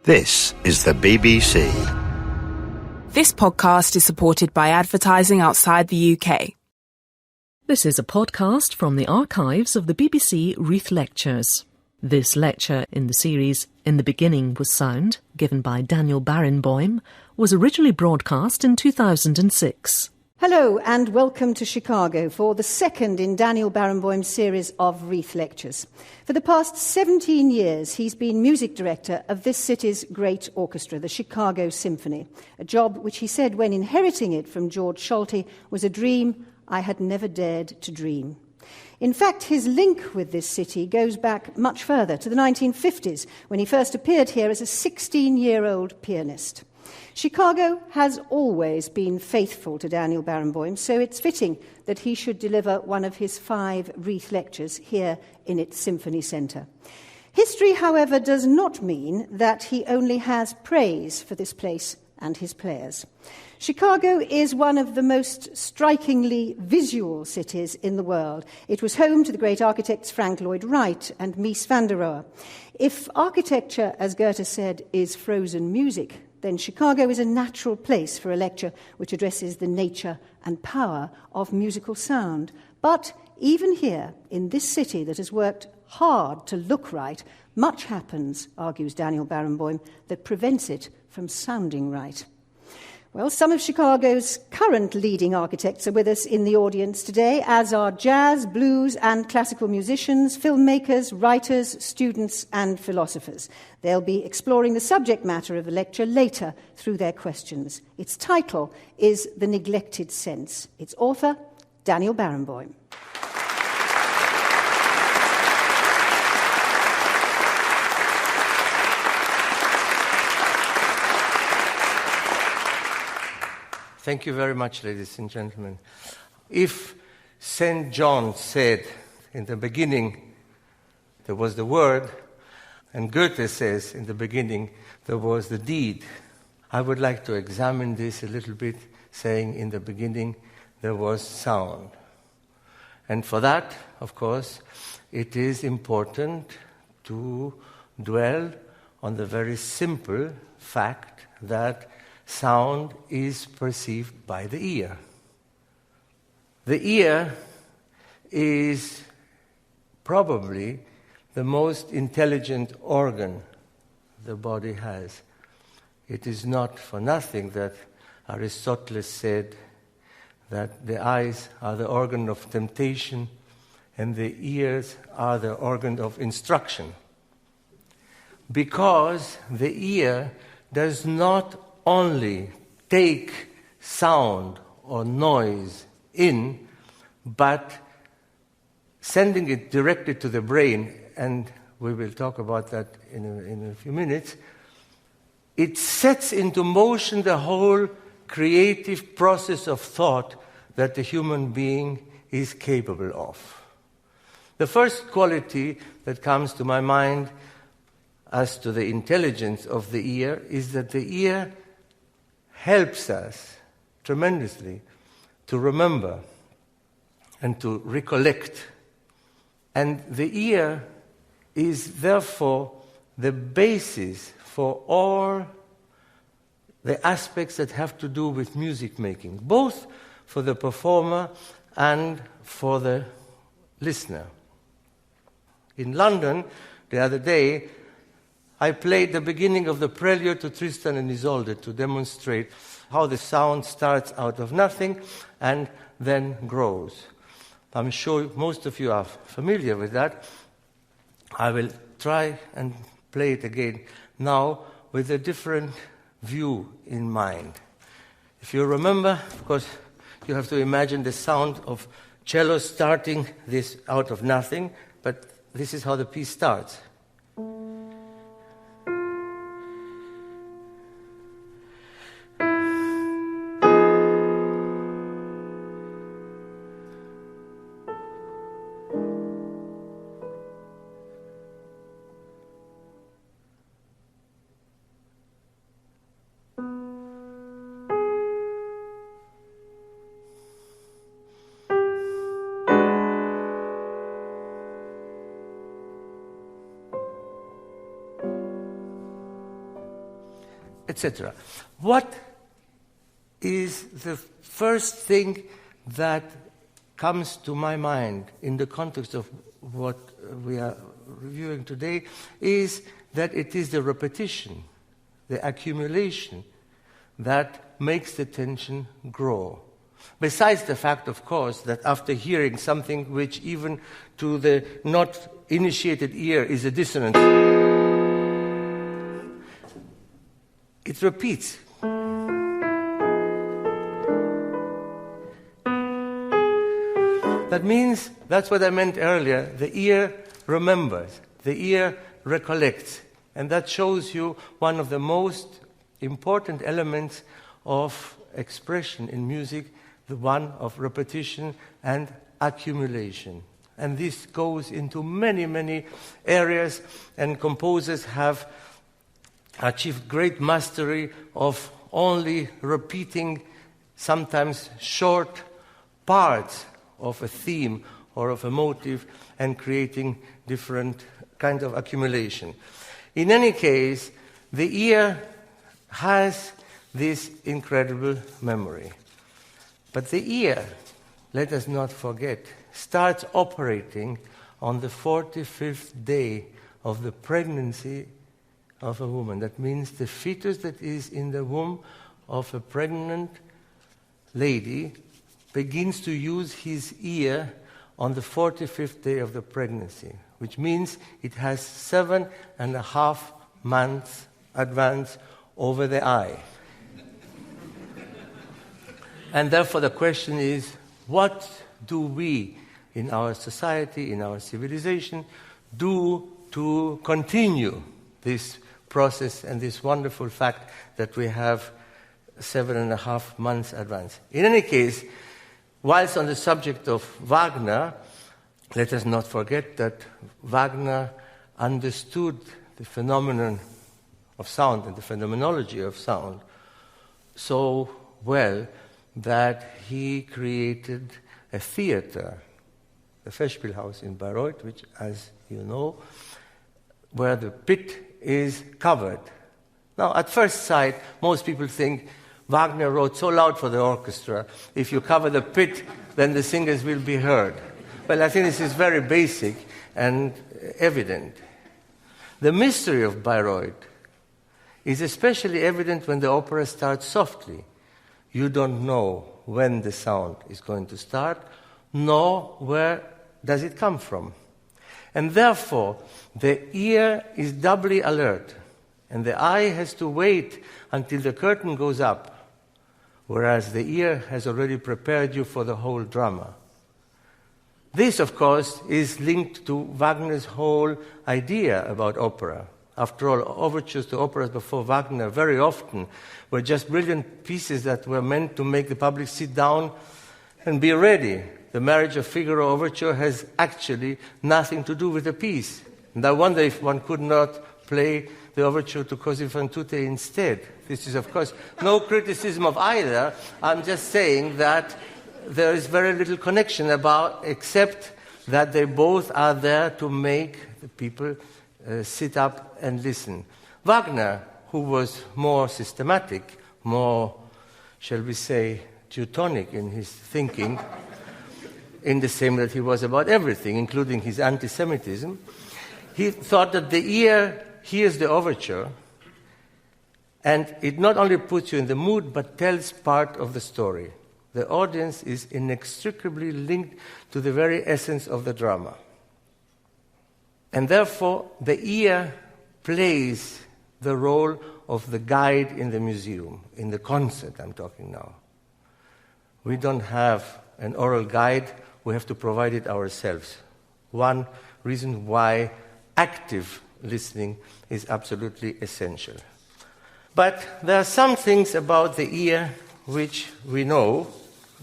This is the BBC. This podcast is supported by advertising outside the UK. This is a podcast from the archives of the BBC Wreath Lectures. This lecture in the series In the Beginning Was Sound, given by Daniel Barenboim, was originally broadcast in 2006. Hello and welcome to Chicago for the second in Daniel Barenboim's series of Wreath Lectures. For the past 17 years, he's been music director of this city's great orchestra, the Chicago Symphony, a job which he said when inheriting it from George Solti was a dream I had never dared to dream. In fact, his link with this city goes back much further, to the 1950s, when he first appeared here as a 16-year-old pianist. Chicago has always been faithful to Daniel Barenboim, so it's fitting that he should deliver one of his 5 Wreath Lectures here in its Symphony Centre. History, however, does not mean that he only has praise for this place and his players. Chicago is one of the most strikingly visual cities in the world. It was home to the great architects Frank Lloyd Wright and Mies van der Rohe. If architecture, as Goethe said, is frozen music, then Chicago is a natural place for a lecture which addresses the nature and power of musical sound. But even here, in this city that has worked hard to look right, much happens, argues Daniel Barenboim, that prevents it from sounding right. Well, some of Chicago's current leading architects are with us in the audience today, as are jazz, blues and classical musicians, filmmakers, writers, students and philosophers. They'll be exploring the subject matter of the lecture later through their questions. Its title is The Neglected Sense. Its author, Daniel Barenboim. Thank you very much, ladies and gentlemen. If St. John said, in the beginning there was the word, and Goethe says, in the beginning there was the deed, I would like to examine this a little bit, saying, in the beginning there was sound. And for that, of course, it is important to dwell on the very simple fact that sound is perceived by the ear. The ear is probably the most intelligent organ the body has. It is not for nothing that Aristotle said that the eyes are the organ of temptation and the ears are the organ of instruction. Because the ear does not only take sound or noise in, but sending it directly to the brain, and we will talk about that in a few minutes, it sets into motion the whole creative process of thought that the human being is capable of. The first quality that comes to my mind as to the intelligence of the ear is that the ear helps us tremendously to remember and to recollect. And the ear is therefore the basis for all the aspects that have to do with music making, both for the performer and for the listener. In London, the other day, I played the beginning of the prelude to Tristan and Isolde to demonstrate how the sound starts out of nothing and then grows. I'm sure most of you are familiar with that. I will try and play it again now with a different view in mind. If you remember, of course, you have to imagine the sound of cello starting this out of nothing, but this is how the piece starts. etc. What is the first thing that comes to my mind in the context of what we are reviewing today is that it is the repetition, the accumulation, that makes the tension grow. Besides the fact, of course, that after hearing something which even to the not initiated ear is a dissonance, it repeats. That means, that's what I meant earlier, the ear remembers, the ear recollects. And that shows you one of the most important elements of expression in music, the one of repetition and accumulation. And this goes into many, many areas, and composers have achieved great mastery of only repeating sometimes short parts of a theme or of a motive and creating different kinds of accumulation. In any case, the ear has this incredible memory. But the ear, let us not forget, starts operating on the 45th day of the pregnancy of a woman. That means the fetus that is in the womb of a pregnant lady begins to use his ear on the 45th day of the pregnancy, which means it has 7.5 months advance over the eye. And therefore the question is, what do we in our society, in our civilization, do to continue this process and this wonderful fact that we have 7.5 months advance? In any case, whilst on the subject of Wagner, let us not forget that Wagner understood the phenomenon of sound and the phenomenology of sound so well that he created a theater, the Festspielhaus in Bayreuth, which, as you know, where the pit is covered. Now, at first sight, most people think Wagner wrote so loud for the orchestra, if you cover the pit, then the singers will be heard. Well, I think this is very basic and evident. The mystery of Bayreuth is especially evident when the opera starts softly. You don't know when the sound is going to start, nor where does it come from. And therefore, the ear is doubly alert, and the eye has to wait until the curtain goes up, whereas the ear has already prepared you for the whole drama. This, of course, is linked to Wagner's whole idea about opera. After all, overtures to operas before Wagner very often were just brilliant pieces that were meant to make the public sit down and be ready. The Marriage of Figaro overture has actually nothing to do with the piece. And I wonder if one could not play the overture to Così fan tutte instead. This is, of course, no criticism of either. I'm just saying that there is very little connection except that they both are there to make the people sit up and listen. Wagner, who was more systematic, more, shall we say, Teutonic in his thinking, in the same that he was about everything, including his anti-Semitism, he thought that the ear hears the overture, and it not only puts you in the mood, but tells part of the story. The audience is inextricably linked to the very essence of the drama. And therefore, the ear plays the role of the guide in the museum, in the concert I'm talking now. We don't have an oral guide, we have to provide it ourselves. One reason why active listening is absolutely essential. But there are some things about the ear which we know,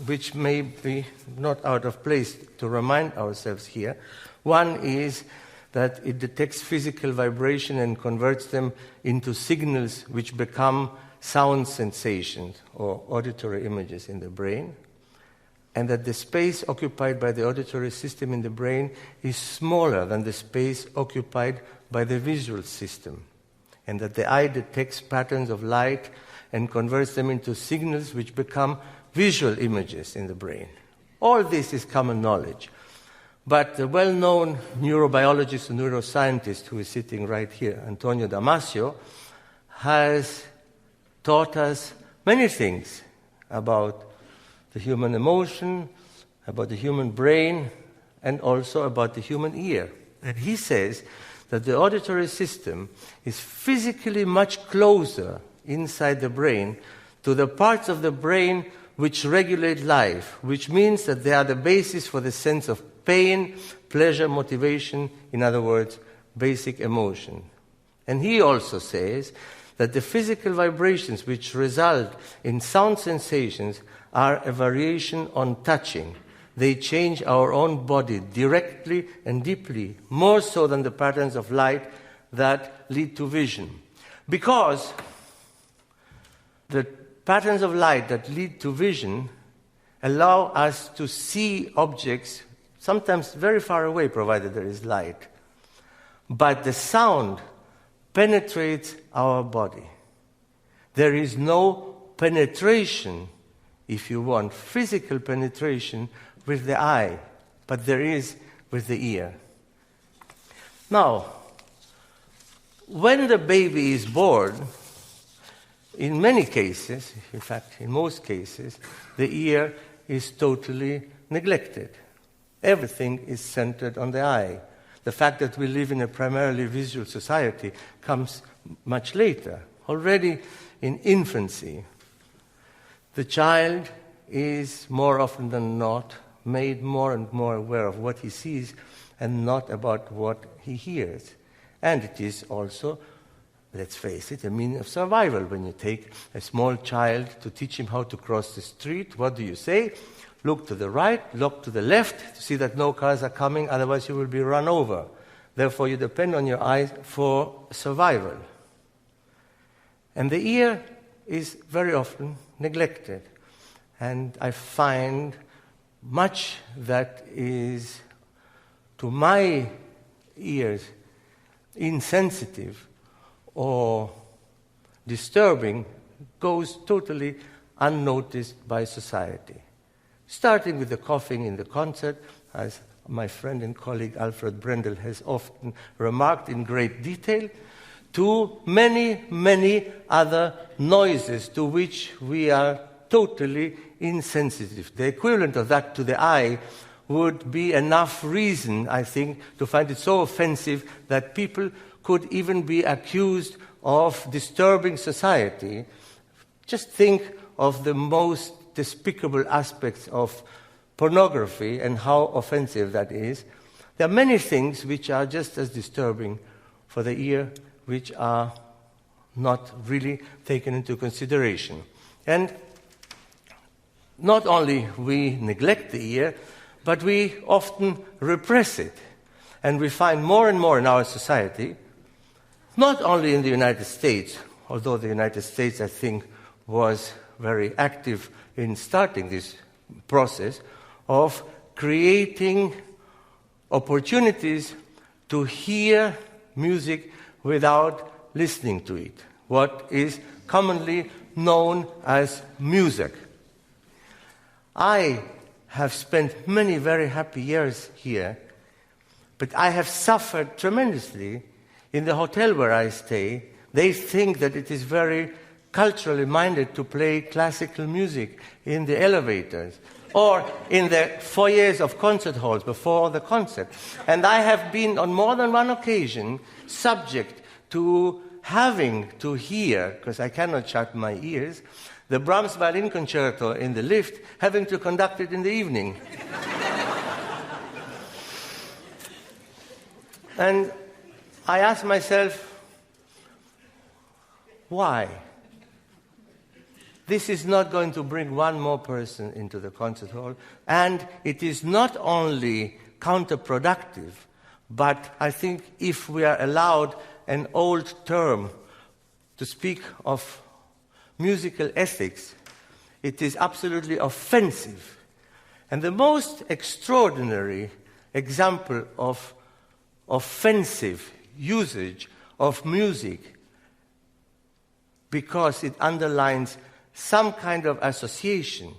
which may be not out of place to remind ourselves here. One is that it detects physical vibration and converts them into signals which become sound sensations or auditory images in the brain, and that the space occupied by the auditory system in the brain is smaller than the space occupied by the visual system. and that the eye detects patterns of light and converts them into signals which become visual images in the brain. All this is common knowledge. But the well-known neurobiologist and neuroscientist who is sitting right here, Antonio Damasio, has taught us many things about the human emotion, about the human brain, and also about the human ear. And he says that the auditory system is physically much closer inside the brain to the parts of the brain which regulate life, which means that they are the basis for the sense of pain, pleasure, motivation, in other words, basic emotion. And he also says that the physical vibrations which result in sound sensations are a variation on touching. They change our own body directly and deeply, more so than the patterns of light that lead to vision. Because the patterns of light that lead to vision allow us to see objects, sometimes very far away, provided there is light. But the sound penetrates our body. There is no penetration, if you want, physical penetration with the eye, but there is with the ear. Now, when the baby is born, in many cases, in fact, in most cases, the ear is totally neglected. Everything is centered on the eye. The fact that we live in a primarily visual society comes much later. Already in infancy, the child is more often than not made more and more aware of what he sees and not about what he hears. And it is also, let's face it, a means of survival. When you take a small child to teach him how to cross the street, what do you say? Look to the right, look to the left to see that no cars are coming, otherwise you will be run over. Therefore, you depend on your eyes for survival. And the ear is very often neglected. And I find much that is, to my ears, insensitive or disturbing goes totally unnoticed by society. Starting with the coughing in the concert, as my friend and colleague Alfred Brendel has often remarked in great detail, to many, many other noises to which we are totally insensitive. The equivalent of that to the eye would be enough reason, I think, to find it so offensive that people could even be accused of disturbing society. Just think of the most despicable aspects of pornography and how offensive that is. There are many things which are just as disturbing for the ear, which are not really taken into consideration. And not only we neglect the ear, but we often repress it. And we find more and more in our society, not only in the United States, although the United States, I think, was very active in starting this process of creating opportunities to hear music without listening to it, what is commonly known as music. I have spent many very happy years here, but I have suffered tremendously in the hotel where I stay. They think that it is very culturally minded to play classical music in the elevators or in the foyers of concert halls before the concert. And I have been on more than one occasion subject to having to hear, because I cannot shut my ears, the Brahms violin concerto in the lift, having to conduct it in the evening. And I ask myself, why? This is not going to bring one more person into the concert hall, and it is not only counterproductive, but I think if we are allowed an old term to speak of musical ethics, it is absolutely offensive. And the most extraordinary example of offensive usage of music because it underlines some kind of association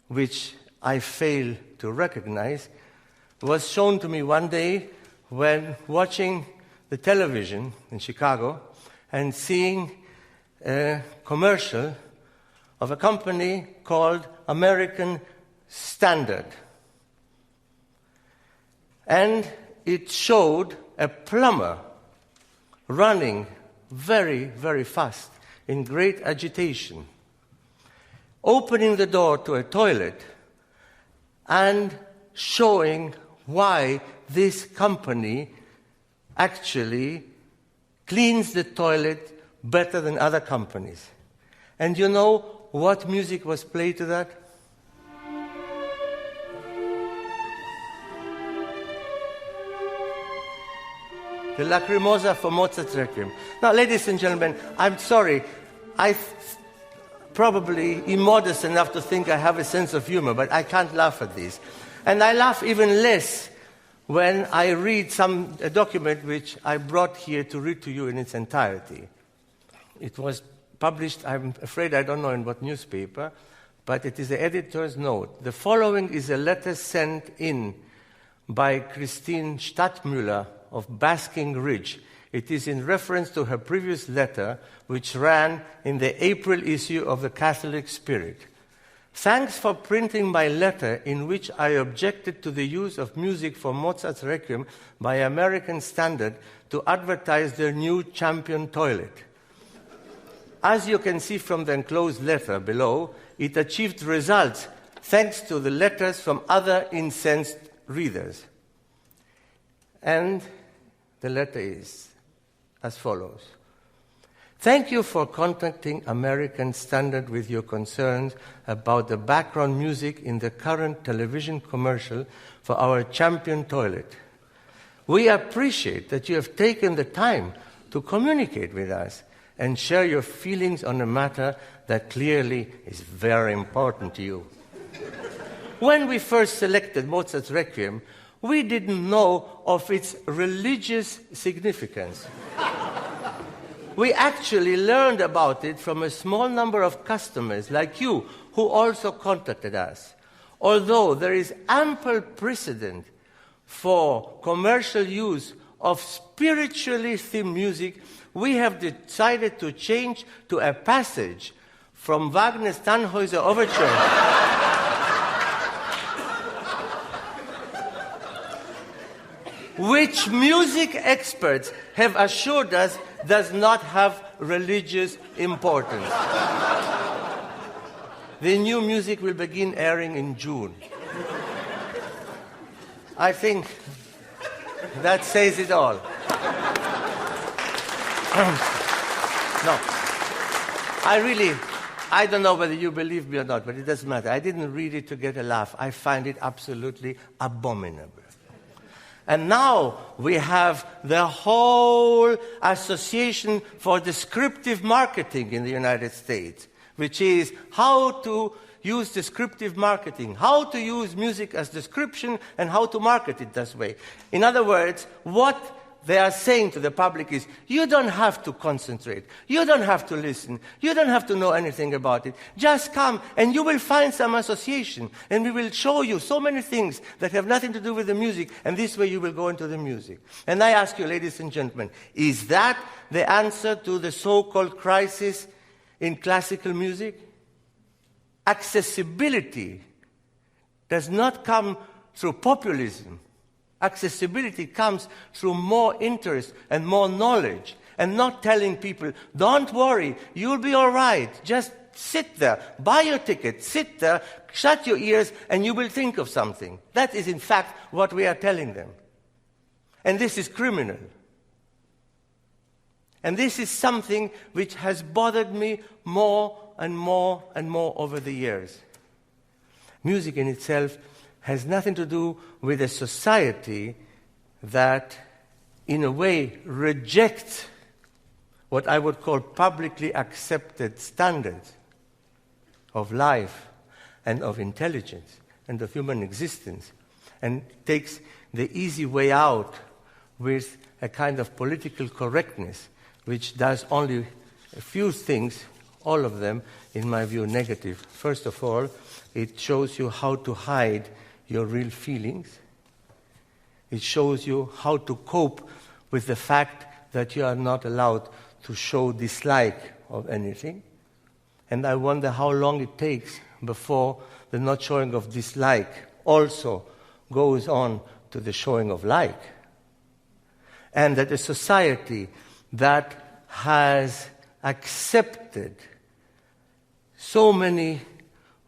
which I fail to recognize, was shown to me one day when watching the television in Chicago and seeing a commercial of a company called American Standard. And it showed a plumber running very, very fast in great agitation, opening the door to a toilet and showing why this company actually cleans the toilet better than other companies. And you know what music was played to that? The Lacrimosa for Mozart's Requiem. Now, ladies and gentlemen, I'm sorry. I'm probably immodest enough to think I have a sense of humor, but I can't laugh at this. And I laugh even less when I read a document which I brought here to read to you in its entirety. It was published, I'm afraid I don't know in what newspaper, but it is the editor's note. The following is a letter sent in by Christine Stadtmüller of Basking Ridge. It is in reference to her previous letter, which ran in the April issue of the Catholic Spirit. Thanks for printing my letter in which I objected to the use of music for Mozart's Requiem by American Standard to advertise their new champion toilet. As you can see from the enclosed letter below, it achieved results thanks to the letters from other incensed readers. And the letter is as follows. Thank you for contacting American Standard with your concerns about the background music in the current television commercial for our champion toilet. We appreciate that you have taken the time to communicate with us and share your feelings on a matter that clearly is very important to you. When we first selected Mozart's Requiem, we didn't know of its religious significance. We actually learned about it from a small number of customers like you who also contacted us. Although there is ample precedent for commercial use of spiritually themed music, we have decided to change to a passage from Wagner's Tannhäuser Overture which music experts have assured us does not have religious importance. The new music will begin airing in June. I think that says it all. No, I don't know whether you believe me or not, but it doesn't matter. I didn't read it to get a laugh. I find it absolutely abominable. And now we have the whole Association for Descriptive Marketing in the United States, which is how to use descriptive marketing, how to use music as description, and how to market it this way. In other words, what they are saying to the public is, you don't have to concentrate, you don't have to listen, you don't have to know anything about it. Just come and you will find some association, and we will show you so many things that have nothing to do with the music, and this way you will go into the music. And I ask you, ladies and gentlemen, is that the answer to the so-called crisis in classical music? Accessibility does not come through populism. Accessibility comes through more interest and more knowledge, and not telling people, don't worry, you'll be all right. Just sit there, buy your ticket, sit there, shut your ears, and you will think of something. That is, in fact, what we are telling them. And this is criminal. And this is something which has bothered me more and more and more over the years. Music in itself has nothing to do with a society that, in a way, rejects what I would call publicly accepted standards of life and of intelligence and of human existence, and takes the easy way out with a kind of political correctness which does only a few things, all of them, in my view, negative. First of all, it shows you how to hide your real feelings. It shows you how to cope with the fact that you are not allowed to show dislike of anything. And I wonder how long it takes before the not showing of dislike also goes on to the showing of like. And that a society that has accepted so many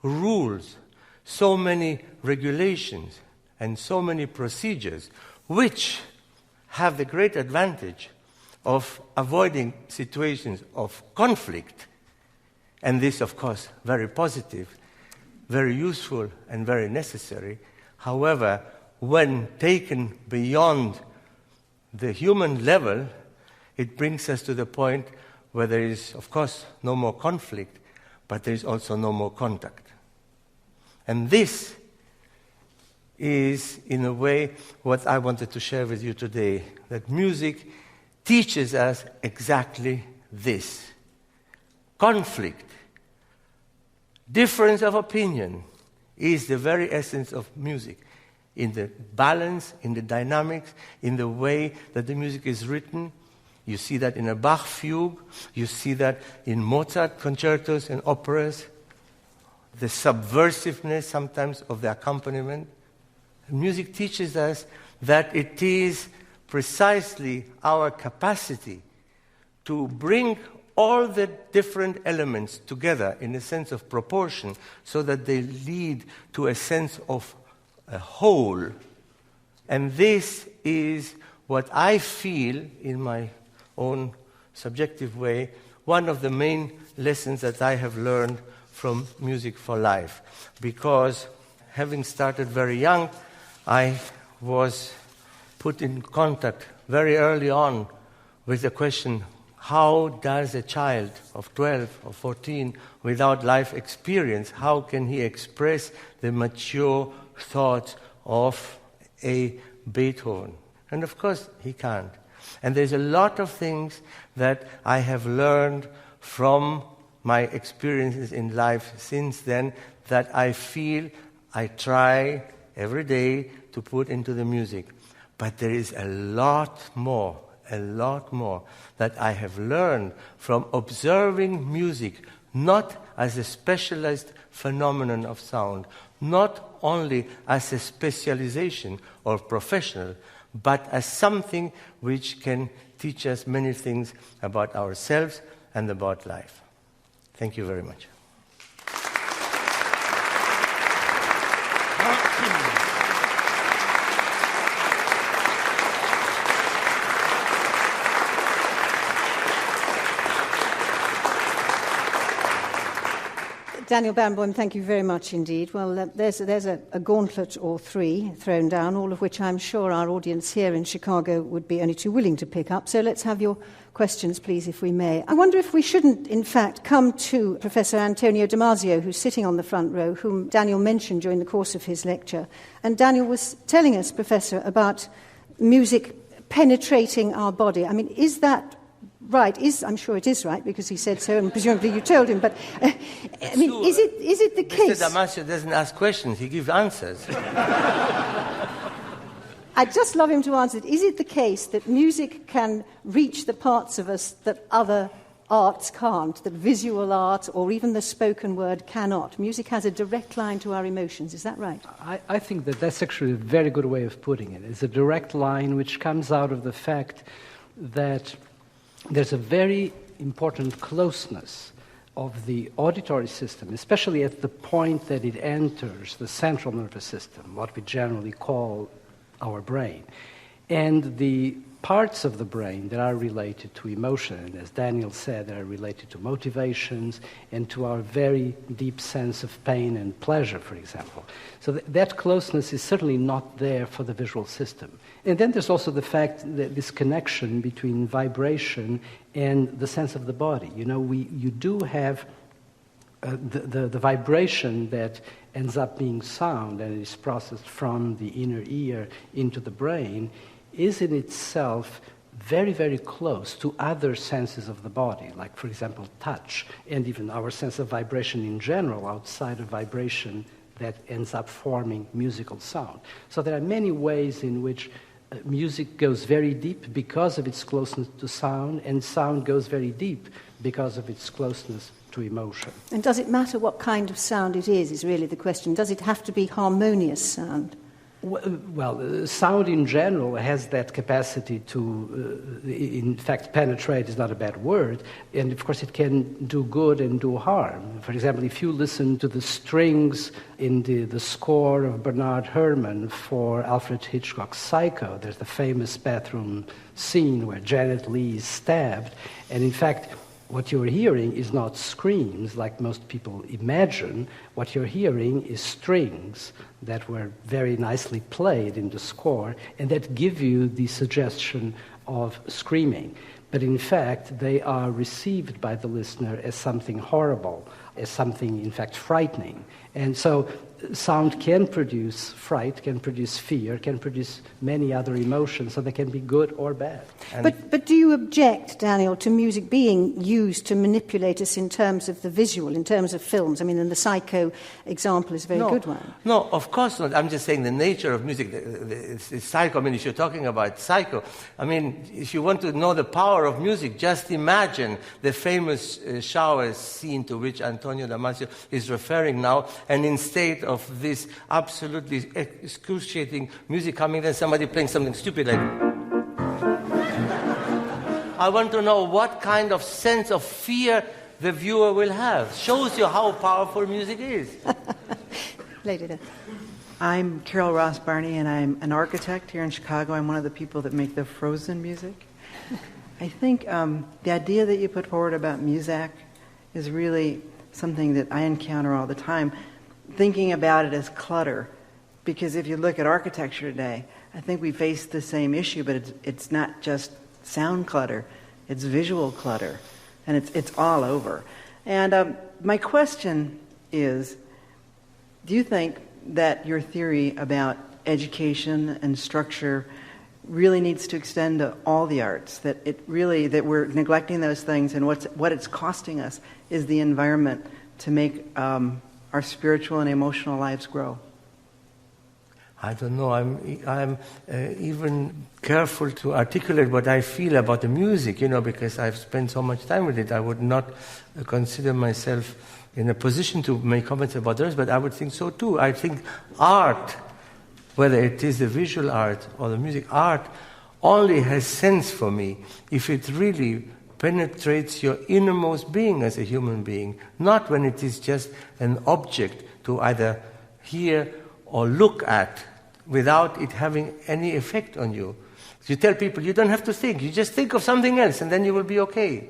rules, so many regulations, and so many procedures, which have the great advantage of avoiding situations of conflict, and this, of course, very positive, very useful, and very necessary. However, when taken beyond the human level, it brings us to the point where there is, of course, no more conflict, but there is also no more contact. And this is, in a way, what I wanted to share with you today, that music teaches us exactly this. Conflict, difference of opinion, is the very essence of music, in the balance, in the dynamics, in the way that the music is written. You see that in a Bach fugue, you see that in Mozart concertos and operas, the subversiveness sometimes of the accompaniment. Music teaches us that it is precisely our capacity to bring all the different elements together in a sense of proportion so that they lead to a sense of a whole. And this is what I feel, in my own subjective way, one of the main lessons that I have learned from Music for Life. Because having started very young, I was put in contact very early on with the question, how does a child of 12 or 14 without life experience, how can he express the mature thoughts of a Beethoven? And of course he can't. And there's a lot of things that I have learned from my experiences in life since then that I feel I try every day to put into the music. But there is a lot more that I have learned from observing music, not as a specialized phenomenon of sound, not only as a specialization or professional, but as something which can teach us many things about ourselves and about life. Thank you very much. Daniel Barenboim, thank you very much indeed. Well, there's a gauntlet or three thrown down, all of which I'm sure our audience here in Chicago would be only too willing to pick up. So let's have your questions, please, if we may. I wonder if we shouldn't, in fact, come to Professor Antonio Damasio, who's sitting on the front row, whom Daniel mentioned during the course of his lecture. And Daniel was telling us, Professor, about music penetrating our body. I mean, is that right? I'm sure it is right, because he said so, and presumably you told him. But I mean, is it the case? Mr. Damasio doesn't ask questions; he gives answers. I'd just love him to answer it. Is it the case that music can reach the parts of us that other arts can't, that visual art or even the spoken word cannot? Music has a direct line to our emotions. Is that right? I think that's actually a very good way of putting it. It's a direct line which comes out of the fact that there's a very important closeness of the auditory system, especially at the point that it enters the central nervous system, what we generally call our brain, and the parts of the brain that are related to emotion, and as Daniel said, that are related to motivations and to our very deep sense of pain and pleasure, for example. So that closeness is certainly not there for the visual system. And then there's also the fact that this connection between vibration and the sense of the body. You know, you do have the vibration that ends up being sound and is processed from the inner ear into the brain is in itself very, very close to other senses of the body, like, for example, touch, and even our sense of vibration in general, outside of vibration, that ends up forming musical sound. So there are many ways in which music goes very deep because of its closeness to sound, and sound goes very deep because of its closeness to emotion. And does it matter what kind of sound it is really the question. Does it have to be harmonious sound? Well, sound in general has that capacity to, in fact, penetrate is not a bad word, and of course it can do good and do harm. For example, if you listen to the strings in the score of Bernard Herrmann for Alfred Hitchcock's Psycho, there's the famous bathroom scene where Janet Leigh is stabbed, and in fact, what you're hearing is not screams like most people imagine. What you're hearing is strings that were very nicely played in the score and that give you the suggestion of screaming. But in fact, they are received by the listener as something horrible, as something, in fact, frightening. And so sound can produce fright, can produce fear, can produce many other emotions, so they can be good or bad. But do you object, Daniel, to music being used to manipulate us in terms of the visual, in terms of films? I mean, and the Psycho example is a very good one. No, of course not. I'm just saying the nature of music. It's Psycho. I mean, if you're talking about Psycho, I mean, if you want to know the power of music, just imagine the famous shower scene to which Antonio Damasio is referring now, and instead of this absolutely excruciating music coming, then somebody playing something stupid like... I want to know what kind of sense of fear the viewer will have. Shows you how powerful music is. Lady there. I'm Carol Ross Barney, and I'm an architect here in Chicago. I'm one of the people that make the Frozen music. I think the idea that you put forward about Muzak is really something that I encounter all the time, thinking about it as clutter. Because if you look at architecture today, I think we face the same issue, but it's not just sound clutter, it's visual clutter, and it's all over. And my question is, do you think that your theory about education and structure really needs to extend to all the arts, that we're neglecting those things, and what it's costing us is the environment to make our spiritual and emotional lives grow? I don't know. I'm even careful to articulate what I feel about the music, because I've spent so much time with it. I would not consider myself in a position to make comments about others, but I would think so too. I think art, whether it is the visual art or the music, art only has sense for me if it really penetrates your innermost being as a human being, not when it is just an object to either hear or look at without it having any effect on you. You tell people you don't have to think, you just think of something else and then you will be okay.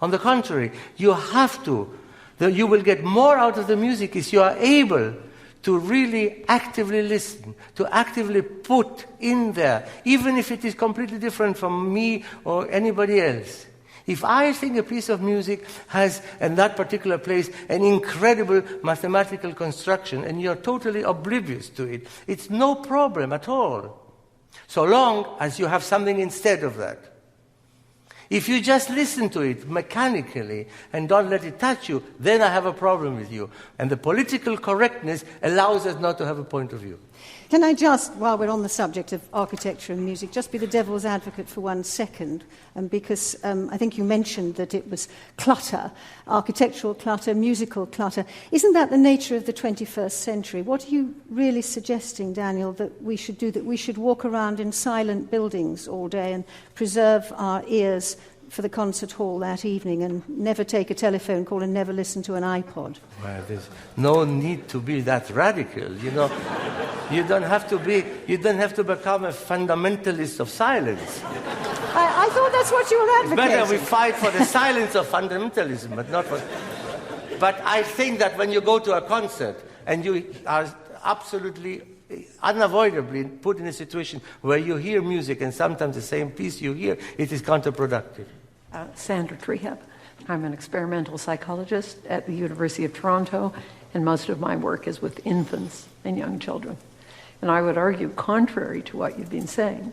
On the contrary, you have to. You will get more out of the music if you are able to really actively listen, to actively put in there, even if it is completely different from me or anybody else. If I think a piece of music has, in that particular place, an incredible mathematical construction, and you're totally oblivious to it, it's no problem at all, so long as you have something instead of that. If you just listen to it mechanically and don't let it touch you, then I have a problem with you. And the political correctness allows us not to have a point of view. Can I just, while we're on the subject of architecture and music, just be the devil's advocate for 1 second? Because I think you mentioned that it was clutter, architectural clutter, musical clutter. Isn't that the nature of the 21st century? What are you really suggesting, Daniel, that we should do, that we should walk around in silent buildings all day and preserve our ears for the concert hall that evening and never take a telephone call and never listen to an iPod? Well, there's no need to be that radical, You don't have to become a fundamentalist of silence. I thought that's what you were advocating. Better we fight for the silence of fundamentalism, but not for... But I think that when you go to a concert and you are absolutely, unavoidably put in a situation where you hear music and sometimes the same piece you hear, it is counterproductive. Sandra Trehab. I'm an experimental psychologist at the University of Toronto, and most of my work is with infants and young children. And I would argue, contrary to what you've been saying,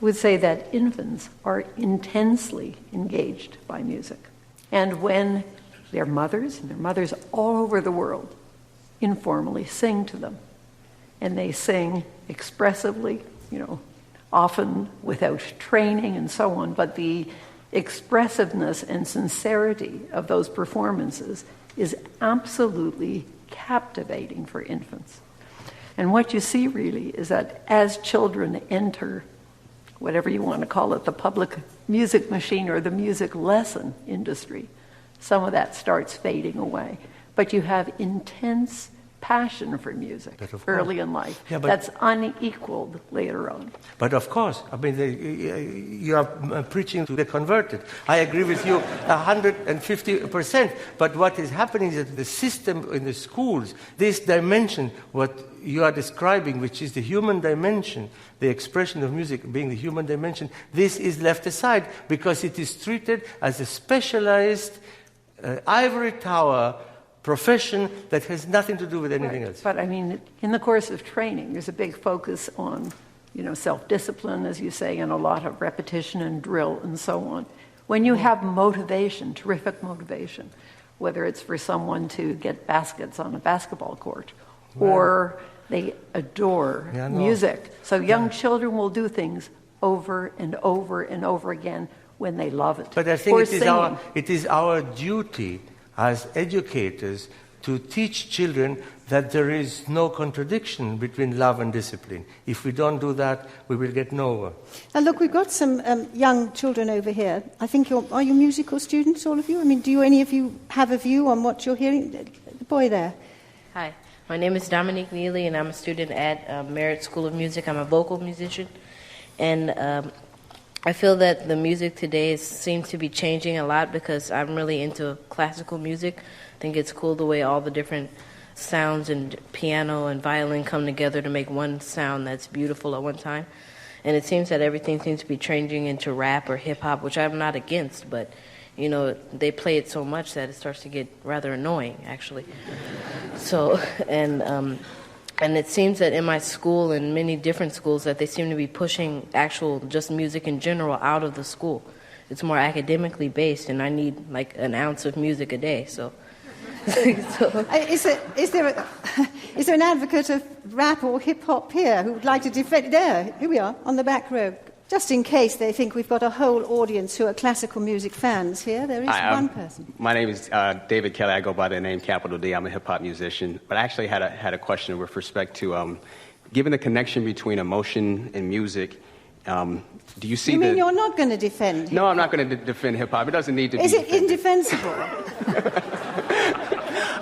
would say that infants are intensely engaged by music. And when their mothers all over the world informally sing to them, and they sing expressively, often without training and so on, but the expressiveness and sincerity of those performances is absolutely captivating for infants. And what you see really is that as children enter, whatever you want to call it, the public music machine or the music lesson industry, some of that starts fading away. But you have intense passion for music early in life. Yeah, that's unequaled later on. But of course, you are preaching to the converted. I agree with you 150%. But what is happening is that the system in the schools, this dimension, what you are describing, which is the human dimension, the expression of music being the human dimension, this is left aside because it is treated as a specialized ivory tower profession that has nothing to do with anything else. But in the course of training, there's a big focus on, self-discipline, as you say, and a lot of repetition and drill and so on. When you have motivation, terrific motivation, whether it's for someone to get baskets on a basketball court or they adore music. So young children will do things over and over and over again when they love it. But I think it is our duty as educators to teach children that there is no contradiction between love and discipline. If we don't do that, we will get nowhere. And look, we've got some young children over here. I think are you musical students, all of you? Do any of you have a view on what you're hearing? The boy there. Hi, my name is Dominique Neely, and I'm a student at Merit School of Music. I'm a vocal musician, and I feel that the music today seems to be changing a lot because I'm really into classical music. I think it's cool the way all the different sounds and piano and violin come together to make one sound that's beautiful at one time. And it seems that everything seems to be changing into rap or hip-hop, which I'm not against, but, they play it so much that it starts to get rather annoying, actually. So, and it seems that in my school and many different schools that they seem to be pushing actual just music in general out of the school. It's more academically based, and I need like an ounce of music a day. So, Is there an advocate of rap or hip hop here who would like to defend? There, here we are on the back row. Just in case they think we've got a whole audience who are classical music fans here, there is one person. My name is David Kelly. I go by the name Capital D. I'm a hip-hop musician. But I actually had a question with respect to, given the connection between emotion and music, do you see You mean you're not going to defend hip-hop? No, I'm not going to defend hip-hop. It doesn't need to be Is it defended. indefensible?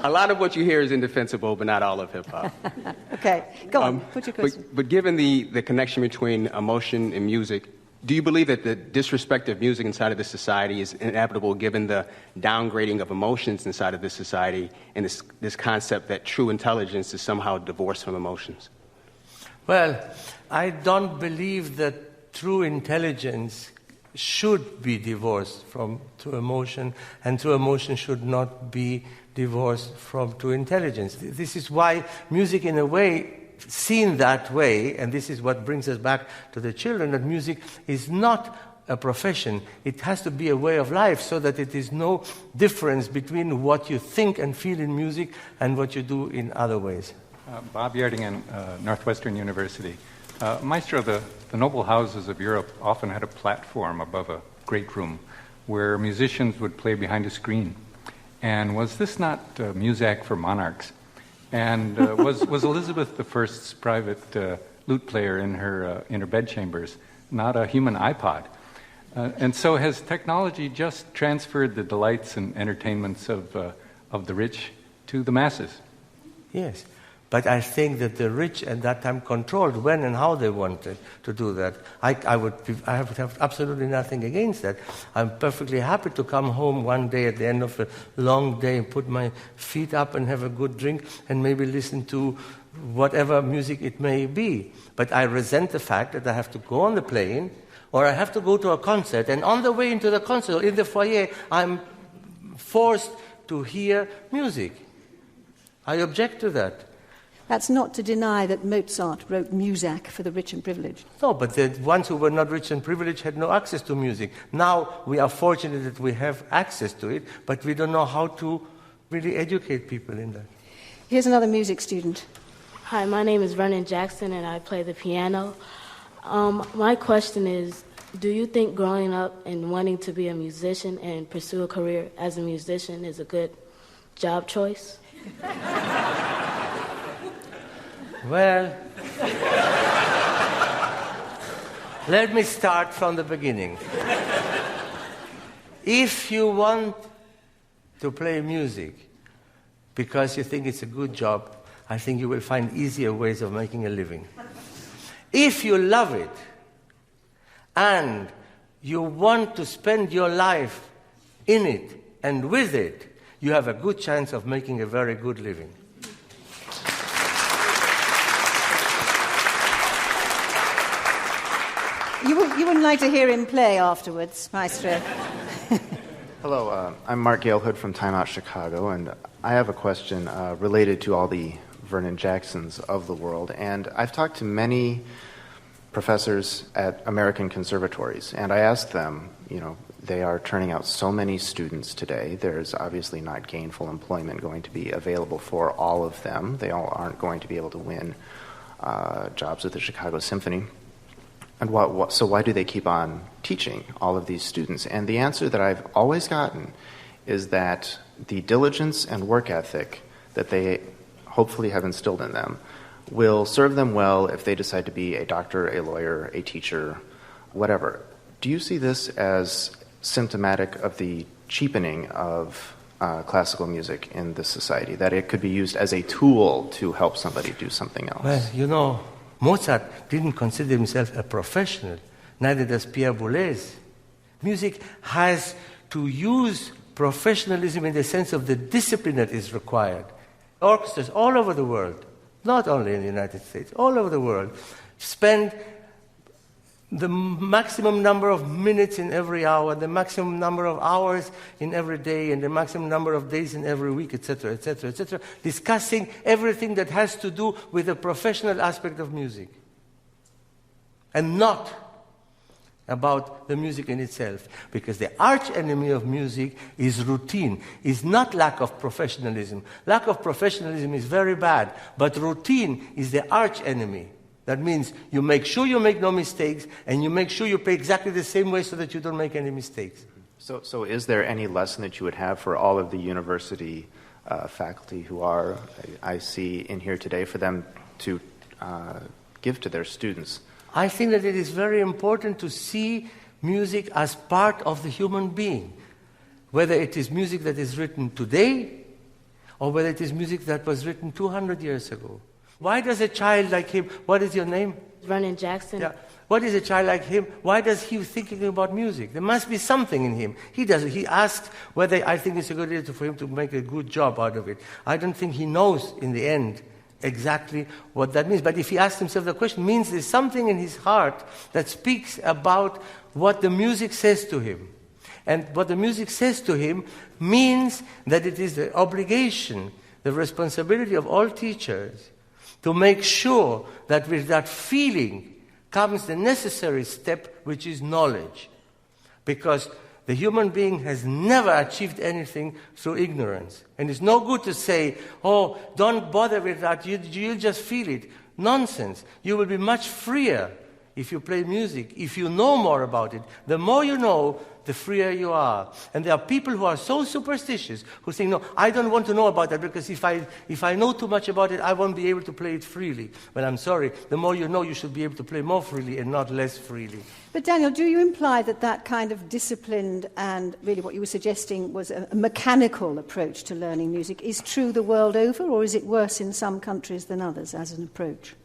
A lot of what you hear is indefensible, but not all of hip-hop. Okay, go on, put your question. But given the connection between emotion and music, do you believe that the disrespect of music inside of this society is inevitable given the downgrading of emotions inside of this society and this concept that true intelligence is somehow divorced from emotions? Well, I don't believe that true intelligence should be divorced from true emotion, and true emotion should not be divorced from true intelligence. This is why music, in a way, seen that way, and this is what brings us back to the children, that music is not a profession. It has to be a way of life, so that it is no difference between what you think and feel in music and what you do in other ways. Bob Yardingen, Northwestern University. Maestro, the noble houses of Europe often had a platform above a great room where musicians would play behind a screen. And was this not Muzak for monarchs? And was Elizabeth I's private lute player in her bedchambers not a human iPod? And so has technology just transferred the delights and entertainments of the rich to the masses? Yes. But I think that the rich at that time controlled when and how they wanted to do that. I would have absolutely nothing against that. I'm perfectly happy to come home one day at the end of a long day and put my feet up and have a good drink and maybe listen to whatever music it may be. But I resent the fact that I have to go on the plane or I have to go to a concert, and on the way into the concert, in the foyer, I'm forced to hear music. I object to that. That's not to deny that Mozart wrote music for the rich and privileged. No, but the ones who were not rich and privileged had no access to music. Now we are fortunate that we have access to it, but we don't know how to really educate people in that. Here's another music student. Hi, my name is Vernon Jackson, and I play the piano. My question is, do you think growing up and wanting to be a musician and pursue a career as a musician is a good job choice? Well, let me start from the beginning. If you want to play music because you think it's a good job, I think you will find easier ways of making a living. If you love it and you want to spend your life in it and with it, you have a good chance of making a very good living. You wouldn't like to hear him play afterwards, Maestro? Hello, I'm Mark Galehood from Time Out Chicago, and I have a question related to all the Vernon Jacksons of the world. And I've talked to many professors at American conservatories, and I asked them, they are turning out so many students today. There's obviously not gainful employment going to be available for all of them. They all aren't going to be able to win jobs at the Chicago Symphony. And so why do they keep on teaching all of these students? And the answer that I've always gotten is that the diligence and work ethic that they hopefully have instilled in them will serve them well if they decide to be a doctor, a lawyer, a teacher, whatever. Do you see this as symptomatic of the cheapening of classical music in this society, that it could be used as a tool to help somebody do something else? Well, Mozart didn't consider himself a professional, neither does Pierre Boulez. Music has to use professionalism in the sense of the discipline that is required. Orchestras all over the world, not only in the United States, all over the world, spend the maximum number of minutes in every hour, the maximum number of hours in every day, and the maximum number of days in every week, etc., etc., etc., discussing everything that has to do with the professional aspect of music, and not about the music in itself. Because the arch enemy of music is routine, is not lack of professionalism. Lack of professionalism is very bad, but routine is the arch enemy. That means you make sure you make no mistakes, and you make sure you play exactly the same way so that you don't make any mistakes. So is there any lesson that you would have for all of the university faculty who are, I see in here today, for them to give to their students? I think that it is very important to see music as part of the human being, whether it is music that is written today or whether it is music that was written 200 years ago. Why does a child like him, what is your name? Vernon Jackson. Yeah. What is a child like him? Why does he thinking about music? There must be something in him. He doesn't. He asks whether I think it's a good idea for him to make a good job out of it. I don't think he knows in the end exactly what that means. But if he asks himself the question, it means there's something in his heart that speaks about what the music says to him. And what the music says to him means that it is the obligation, the responsibility of all teachers to make sure that with that feeling comes the necessary step, which is knowledge. Because the human being has never achieved anything through ignorance. And it's no good to say, oh, don't bother with that, you'll just feel it. Nonsense. You will be much freer if you play music, if you know more about it. The more you know, the freer you are. And there are people who are so superstitious who think, no, I don't want to know about that because if I know too much about it, I won't be able to play it freely. Well, I'm sorry. The more you know, you should be able to play more freely and not less freely. But Daniel, do you imply that that kind of disciplined and really what you were suggesting was a mechanical approach to learning music is true the world over, or is it worse in some countries than others as an approach?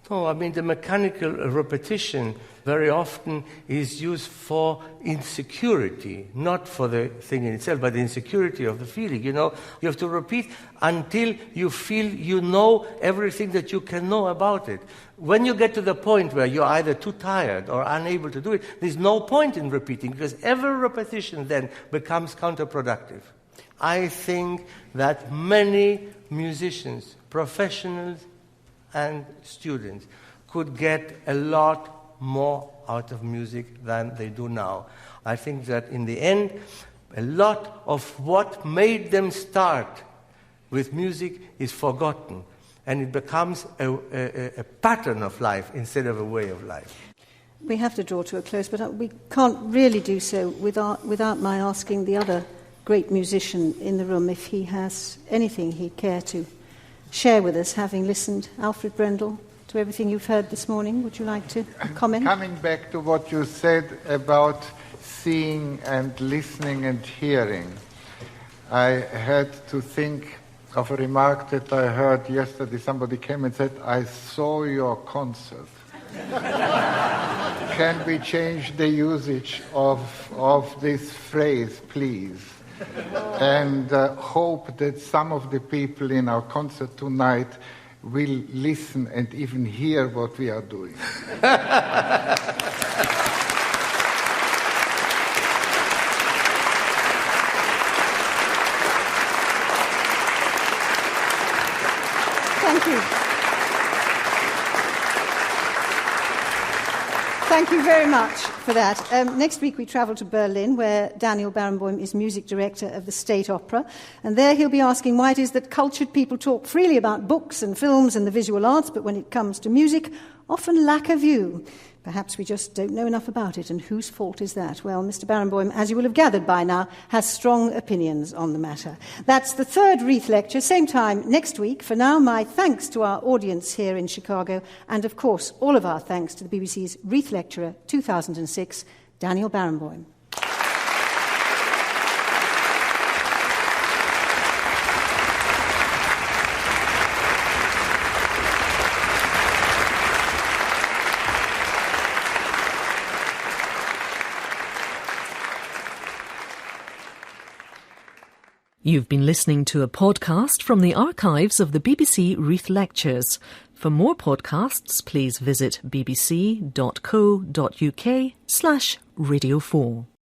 No, I mean, the mechanical repetition very often is used for insecurity, not for the thing in itself, but the insecurity of the feeling. You know, you have to repeat until you feel you know everything that you can know about it. When you get to the point where you're either too tired or unable to do it, there's no point in repeating, because every repetition then becomes counterproductive. I think that many musicians, professionals and students, could get a lot more out of music than they do now. I think that in the end, a lot of what made them start with music is forgotten, and it becomes a pattern of life instead of a way of life. We have to draw to a close, but we can't really do so without my asking the other great musician in the room if he has anything he'd care to share with us, having listened, Alfred Brendel, to everything you've heard this morning. Would you like to comment? Coming back to what you said about seeing and listening and hearing, I had to think of a remark that I heard yesterday. Somebody came and said, "I saw your concert." Can we change the usage of this phrase, please? And hope that some of the people in our concert tonight will listen and even hear what we are doing. Thank you. Thank you very much for that. Next week we travel to Berlin, where Daniel Barenboim is music director of the State Opera, and there he'll be asking why it is that cultured people talk freely about books and films and the visual arts, but when it comes to music, often lack a view. Perhaps we just don't know enough about it, and whose fault is that? Well, Mr. Barenboim, as you will have gathered by now, has strong opinions on the matter. That's the third Wreath Lecture, same time next week. For now, my thanks to our audience here in Chicago, and of course, all of our thanks to the BBC's Wreath Lecturer 2006, Daniel Barenboim. You've been listening to a podcast from the archives of the BBC Wreath Lectures. For more podcasts, please visit bbc.co.uk/Radio4.